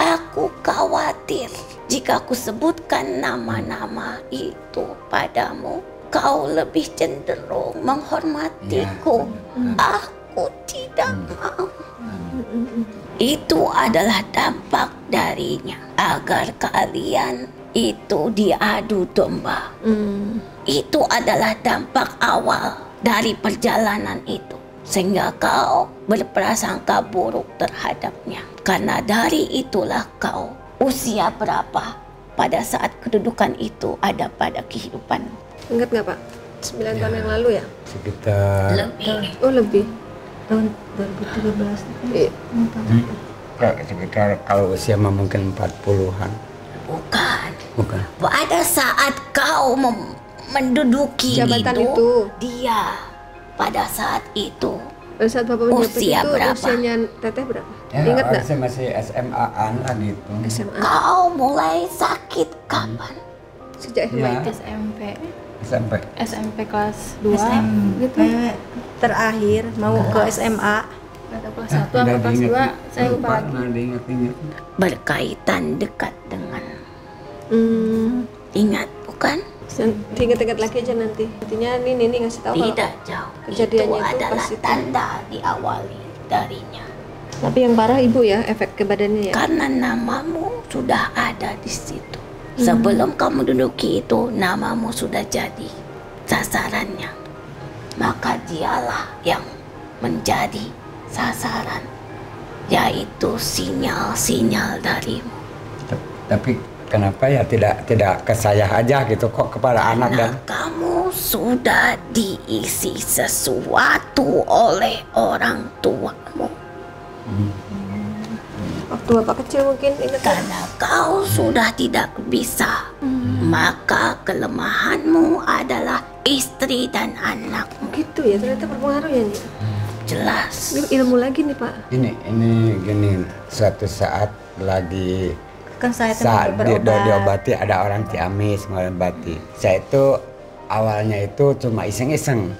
Aku khawatir jika aku sebutkan nama-nama itu padamu, kau lebih cenderung menghormatiku. Aku tidak mau. Itu adalah dampak darinya, agar kalian itu diadu domba. Itu adalah dampak awal dari perjalanan itu, sehingga kau berprasangka buruk terhadapnya. Karena dari itulah kau usia berapa pada saat kedudukan itu ada pada kehidupan. Ingat nggak Pak? 9 tahun yang lalu ya? Sekitar Lebih. Oh lebih. Tahun 2013. Iya. sekitar kalau usia mah mungkin 40-an. Bukan. Pada saat kau menduduki jabatan itu, dia pada saat itu. Pada saat Bapak menjabat Usia itu, berapa? usianya Teteh berapa? Ya, Ingat nggak? saya masih SMA-an lah gitu. SMA. Kau mulai sakit kapan? Sejak SMA itu. SMP kelas 2 SMP terakhir mau ke SMA. atau kelas 1 atau kelas 2 saya lupa lagi. Berkaitan dekat dengan ingat bukan? Ingat-ingat lagi aja nanti. Intinya ini ngasih tahu tidak jauh. kejadiannya itu adalah pas itu. tanda diawali darinya. Tapi yang parah ibu ya, efek ke badannya ya. Karena namamu sudah ada di situ. Sebelum kamu duduki itu, namamu sudah jadi sasarannya. Maka dialah yang menjadi sasaran, yaitu sinyal-sinyal darimu. Tapi kenapa ya tidak ke saya aja gitu kok kepada anak dan kamu sudah diisi sesuatu oleh orang tuamu. Waktu Bapak kecil mungkin ingat. Karena kau sudah tidak bisa, maka kelemahanmu adalah istri dan anakmu. Gitu ya, ternyata berpengaruh ya nih. Jelas. Ini ilmu lagi nih Pak. ini gini, suatu saat lagi Kan saya saat berobat. diobati ada orang Ciamis mengobati. Saya itu awalnya itu cuma iseng-iseng.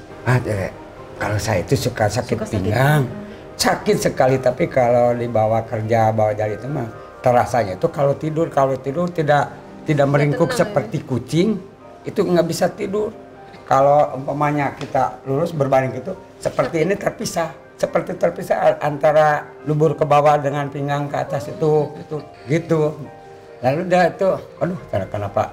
Kalau saya itu suka sakit pinggang. Sakit sekali, tapi kalau dibawa kerja, bawa jari itu mah terasanya itu kalau tidur tidak meringkuk seperti kucing, itu nggak bisa tidur. Kalau umpamanya kita lurus berbaring gitu, seperti ini terpisah antara lubur ke bawah dengan pinggang ke atas itu gitu. Lalu dia itu, aduh kenapa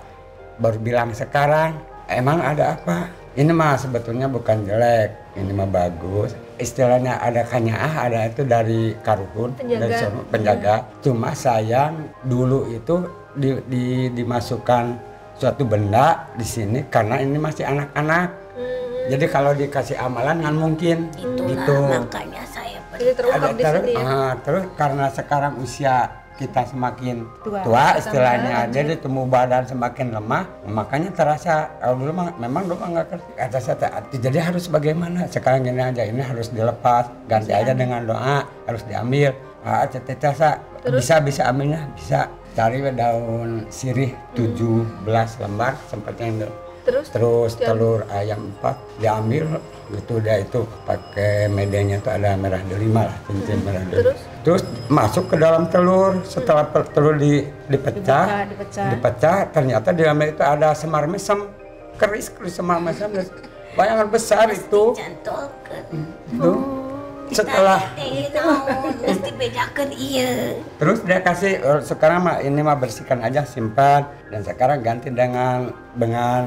baru bilang sekarang, emang ada apa? Ini mah sebetulnya bukan jelek, ini mah bagus. Istilahnya ada kanyaah, ada itu dari karuhun, dari penjaga. Cuma sayang dulu itu dimasukkan suatu benda di sini karena ini masih anak-anak. Jadi kalau dikasih amalan nggak mungkin. Itulah gitu. makanya saya Jadi terungkap di sini ya. Terus karena sekarang usia kita semakin tua istilahnya, jadi tumbuh badan semakin lemah, makanya terasa. Kalau dulu memang dulu nggak kata saya, jadi harus bagaimana? Sekarang gini aja, ini harus dilepas, ganti aja dengan doa, harus diambil. Bisa ambilnya, bisa cari daun sirih 17 lembar sempatnya itu. Terus telur ayam 4 diambil gitu, dia itu pakai medianya itu ada merah delima lah, cincin merah delima. Terus masuk ke dalam telur, setelah telur dipecah, ternyata di dalamnya itu ada semar mesem, keris semar mesem, bayangan besar itu. setelah mesti bedakan iya. Terus dia kasih sekarang mah ini mah bersihkan aja, simpan, dan sekarang ganti dengan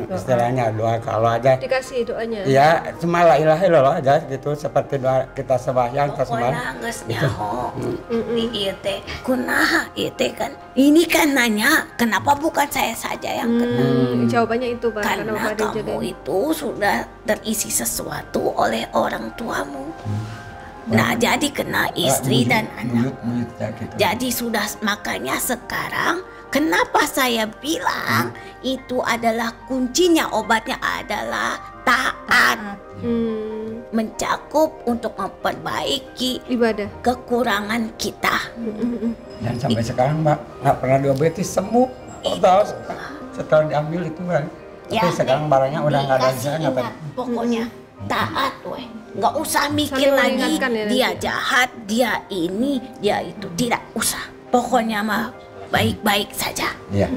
istilahnya doa kalau aja dikasih doanya. Iya, cuma la ilaha illallah aja gitu, seperti doa kita sembahyang kita sembahyang. Pokoknya geus nyaho di ieu teh. Kunaha ieu teh kan? Ini kan nanya kenapa bukan saya saja yang kena? Jawabannya itu Pak, Karena Bapak kamu itu sudah terisi sesuatu oleh orang tuamu. Nah, jadi kena istri dan anak. Gitu. Jadi sudah, makanya sekarang kenapa saya bilang itu adalah kuncinya, obatnya adalah taat. Mencakup untuk memperbaiki ibadah kekurangan kita. Dan sampai sekarang Mbak nggak pernah diobati, sembuh total setelah diambil itu kan. Tapi sekarang barangnya udah nggak ada di sana. Pokoknya taat weh, nggak usah mikir lagi dia jahat, dia ini, dia itu, tidak usah. Pokoknya mah baik-baik saja. Iya.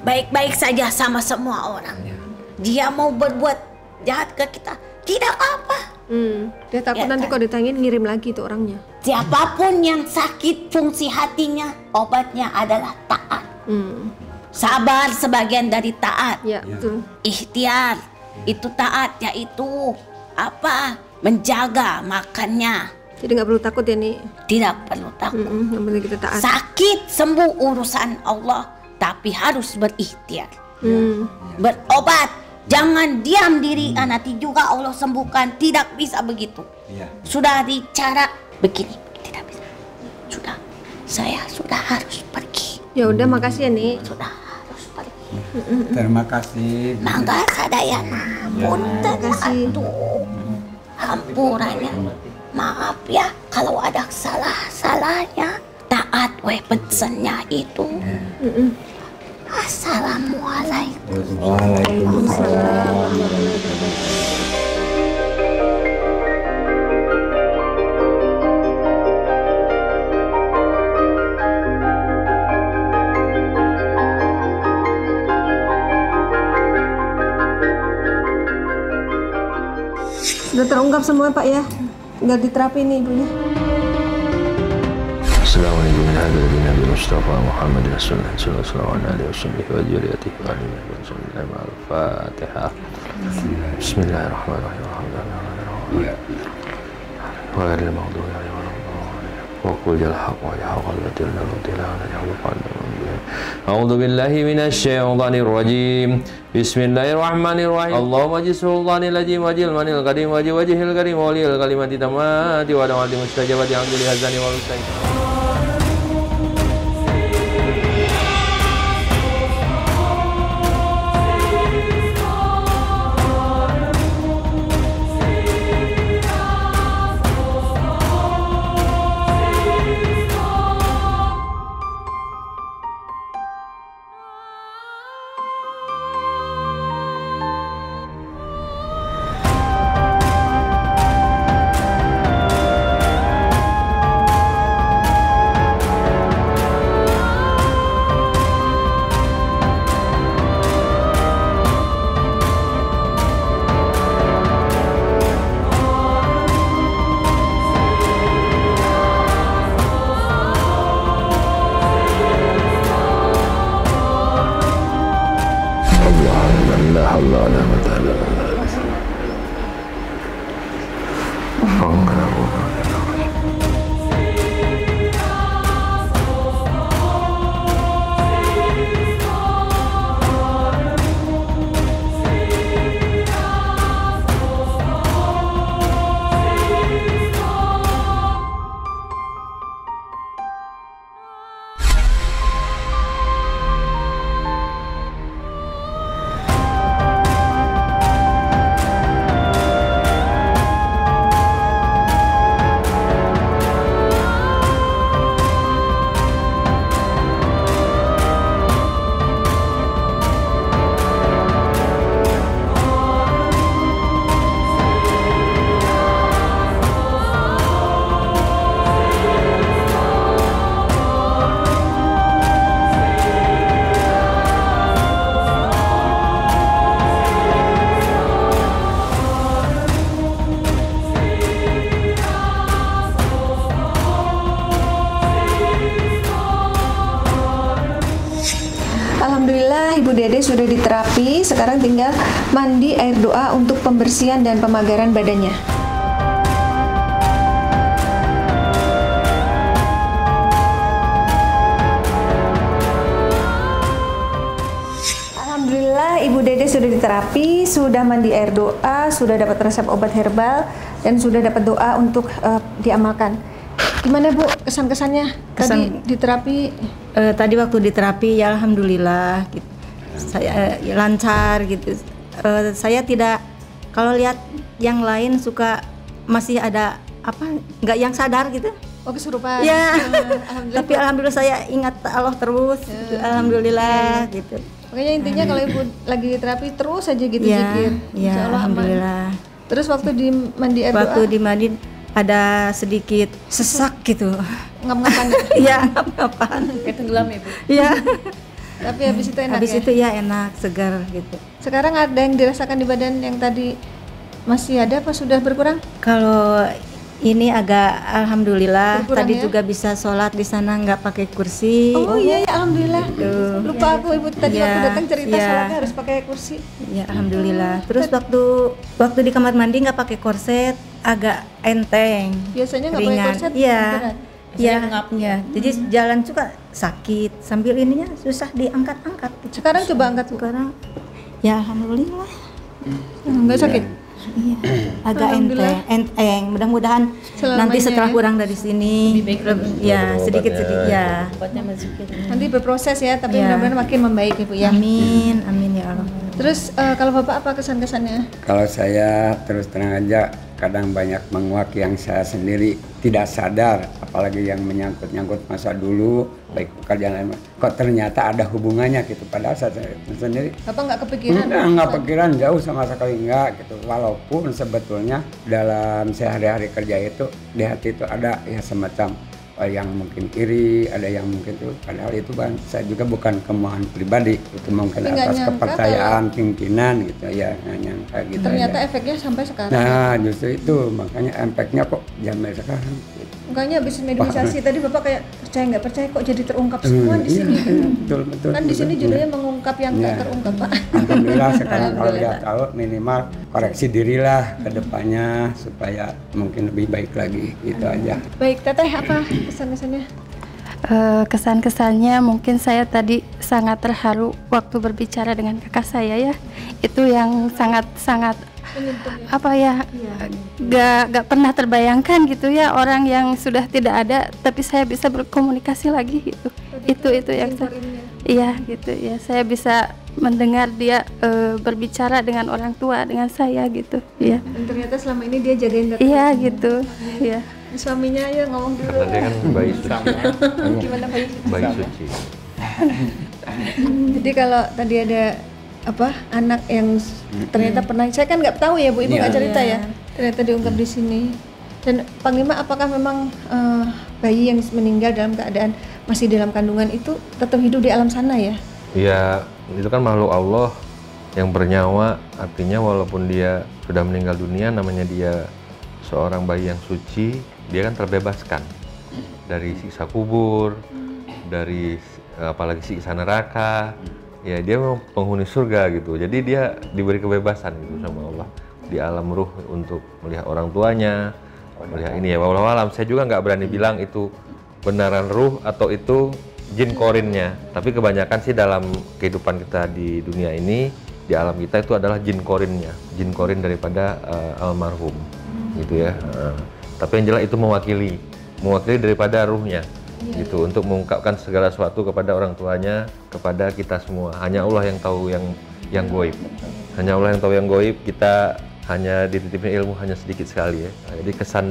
Baik-baik saja sama semua orang. Dia mau berbuat jahat ke kita, tidak apa. Dia takut nanti kalau ditangin ngirim lagi tuh orangnya. Siapapun yang sakit fungsi hatinya, obatnya adalah taat. Sabar sebagian dari taat. Ya, betul. Ikhtiar itu taat, yaitu apa? Menjaga makannya. Jadi nggak perlu takut ya nih. Tidak perlu takut. Yang penting kita taat. Sakit sembuh urusan Allah, tapi harus berikhtiar. Berobat. Jangan diam diri, nanti juga Allah sembuhkan. Tidak bisa begitu. Sudah dicara begini, tidak bisa. Sudah, saya sudah harus pergi. Ya udah, makasih ya nih. Sudah harus pergi. Terima kasih. Mangga sadayana. Punten atuh. Hampurannya. Maaf ya kalau ada salah-salahnya. Taat weh pesennya itu. Assalamualaikum. Waalaikumsalam. Sudah terungkap semua Pak ya. Nggak diterapi nih ibunya. Assalamualaikum warahmatullahi wabarakatuh. Mustafa Muhammad Rasulullah sallallahu alaihi wasallam wa zurriyyatihi wa alihi wasallam. Al-Fatihah. Bismillahirrahmanirrahim. Wa ghairil maghdubi alaihim waladdallin. Wa qul jal haqq wa yahqal batil la ilaha illa A'udzu billahi minasy syaithanir rajim. Bismillahirrahmanirrahim. Allahumma jis sultanil ajim wajil manil qadim wajhil karim walil kalimati tamati wa da'wati mustajabati amdil hazani wal ustaid. sudah diterapi, sekarang tinggal mandi air doa untuk pembersihan dan pemagaran badannya. Alhamdulillah Ibu Dede sudah diterapi, sudah mandi air doa, sudah dapat resep obat herbal, dan sudah dapat doa untuk diamalkan. Gimana Bu kesan-kesannya tadi di terapi? Tadi waktu di terapi ya alhamdulillah gitu. Saya lancar gitu. Saya tidak, kalau lihat yang lain suka masih ada apa nggak yang sadar gitu. Oh kesurupan. Ya. Tapi alhamdulillah saya ingat Allah terus. Gitu. Alhamdulillah gitu. Makanya intinya kalau Ibu lagi terapi terus aja gitu zikir. Ya, alhamdulillah. Aman. Terus waktu di mandi air doa? Waktu di mandi ada sedikit sesak gitu. Ngap-ngapan. Iya, ngap-ngapan. Kayak tenggelam ya, Bu? Iya. Tapi habis itu enak habis ya? itu ya enak, segar gitu. Sekarang ada yang dirasakan di badan yang tadi masih ada apa sudah berkurang? Kalau ini agak alhamdulillah berkurang tadi ya? juga bisa sholat di sana nggak pakai kursi. Oh iya ya alhamdulillah. Lupa aku Ibu tadi Ya, waktu datang cerita ya. sholatnya harus pakai kursi. Ya alhamdulillah. Terus waktu di kamar mandi nggak pakai korset, agak enteng. Biasanya nggak pakai ringan. korset. Iya. berat. Iya. Iya. Jadi jalan juga sakit sambil ininya susah diangkat-angkat. Gitu. Sekarang coba angkat Bu. Sekarang ya alhamdulillah. Nggak sakit. Iya, agak enteng. Mudah-mudahan Selamanya nanti setelah ya. kurang dari sini, ya sedikit ya. Obatnya masukin. Nanti berproses ya, tapi Ya. mudah-mudahan makin membaik Ibu ya. Amin, amin ya Allah. Terus kalau Bapak apa kesan-kesannya? Kalau saya terus terang aja kadang banyak menguak yang saya sendiri tidak sadar, apalagi yang menyangkut-nyangkut masa dulu, baik pekerjaan lain. Kok ternyata ada hubungannya gitu, padahal saya sendiri Bapak nggak kepikiran? nggak pikiran jauh sama sekali enggak gitu. Walaupun sebetulnya dalam sehari-hari kerja itu di hati itu ada ya semacam yang mungkin iri, ada yang mungkin itu, padahal itu kan saya juga bukan kemauan pribadi, itu mungkin Tapi nggak atas nyangka kepercayaan pimpinan gitu ya, nggak nyangka gitu. Ternyata aja. efeknya sampai sekarang. Nah justru itu makanya efeknya kok sampai sekarang. Gitu. Makanya habis mediasi tadi Bapak kayak percaya nggak percaya kok jadi terungkap semua di sini. Betul, betul. Kan di sini betul. judulnya mengungkap yang nggak Ya. terungkap Pak. Alhamdulillah sekarang kalau dia tahu minimal koreksi dirilah ke depannya supaya mungkin lebih baik lagi gitu aja. Baik Teteh apa kesan-kesannya? Kesan-kesannya mungkin saya tadi sangat terharu waktu berbicara dengan kakak saya ya. Itu yang sangat-sangat apa ya, gak pernah terbayangkan gitu ya, orang yang sudah tidak ada tapi saya bisa berkomunikasi lagi gitu. Itu yang saya, iya gitu ya, saya bisa mendengar dia berbicara dengan orang tua, dengan saya gitu ya. Dan ternyata selama ini dia jagain Teteh. Iya gitu ya. Suaminya ayo ngomong dulu. Karena dia kan bayi suci. Gimana Bayi? Bayi suci. Jadi kalau tadi ada apa anak yang ternyata pernah, saya kan nggak tahu ya Bu, Ibu nggak cerita ya, ternyata diungkap di sini. Dan Panglima, apakah memang bayi yang meninggal dalam keadaan masih dalam kandungan itu tetap hidup di alam sana ya? Iya, itu kan makhluk Allah yang bernyawa, artinya walaupun dia sudah meninggal dunia, namanya dia seorang bayi yang suci, dia kan terbebaskan dari siksa kubur, dari apalagi siksa neraka. Ya dia memang penghuni surga gitu, jadi dia diberi kebebasan gitu sama Allah di alam ruh untuk melihat orang tuanya, melihat ini ya. Wallahu alam, saya juga nggak berani bilang itu benaran ruh atau itu jin korinnya, tapi kebanyakan sih dalam kehidupan kita di dunia ini, di alam kita itu adalah jin korinnya, jin korin daripada almarhum gitu ya. Tapi yang jelas itu mewakili daripada ruhnya gitu, untuk mengungkapkan segala sesuatu kepada orang tuanya, kepada kita semua. Hanya Allah yang tahu yang goib. Hanya Allah yang tahu yang goib. Kita hanya dititipin ilmu hanya sedikit sekali ya. Jadi kesan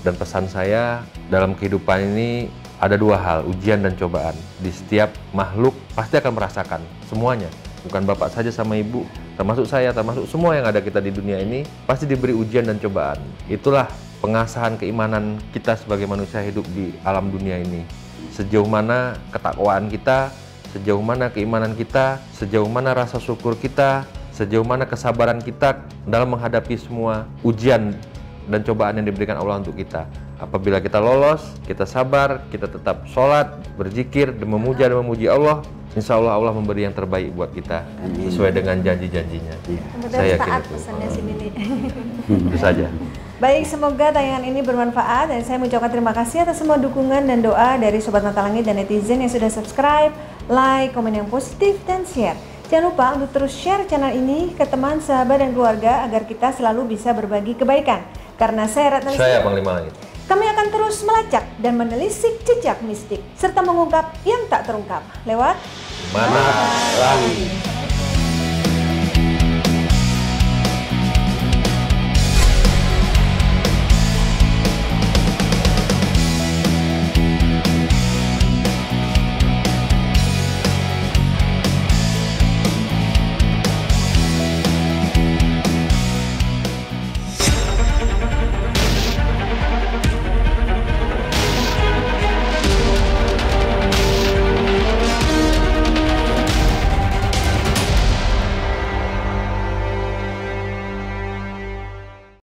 dan pesan saya dalam kehidupan ini ada dua hal, ujian dan cobaan. Di setiap makhluk pasti akan merasakan semuanya. Bukan bapak saja sama ibu, termasuk saya, termasuk semua yang ada kita di dunia ini pasti diberi ujian dan cobaan. Itulah pengasahan keimanan kita sebagai manusia hidup di alam dunia ini. Sejauh mana ketakwaan kita, sejauh mana keimanan kita, sejauh mana rasa syukur kita, sejauh mana kesabaran kita dalam menghadapi semua ujian dan cobaan yang diberikan Allah untuk kita. Apabila kita lolos, kita sabar, kita tetap sholat, berzikir, dan memuja dan memuji Allah, Insya Allah Allah memberi yang terbaik buat kita sesuai dengan janji-janjinya. Saya yakin itu. Pesannya si Nini. Itu saja. Baik, semoga tayangan ini bermanfaat dan saya mengucapkan terima kasih atas semua dukungan dan doa dari Sobat Mata Langit dan netizen yang sudah subscribe, like, komen yang positif, dan share. Jangan lupa untuk terus share channel ini ke teman, sahabat, dan keluarga agar kita selalu bisa berbagi kebaikan. Karena saya Ratna, saya Panglima Langit. Kami akan terus melacak dan menelisik jejak mistik serta mengungkap yang tak terungkap lewat Mata Langit.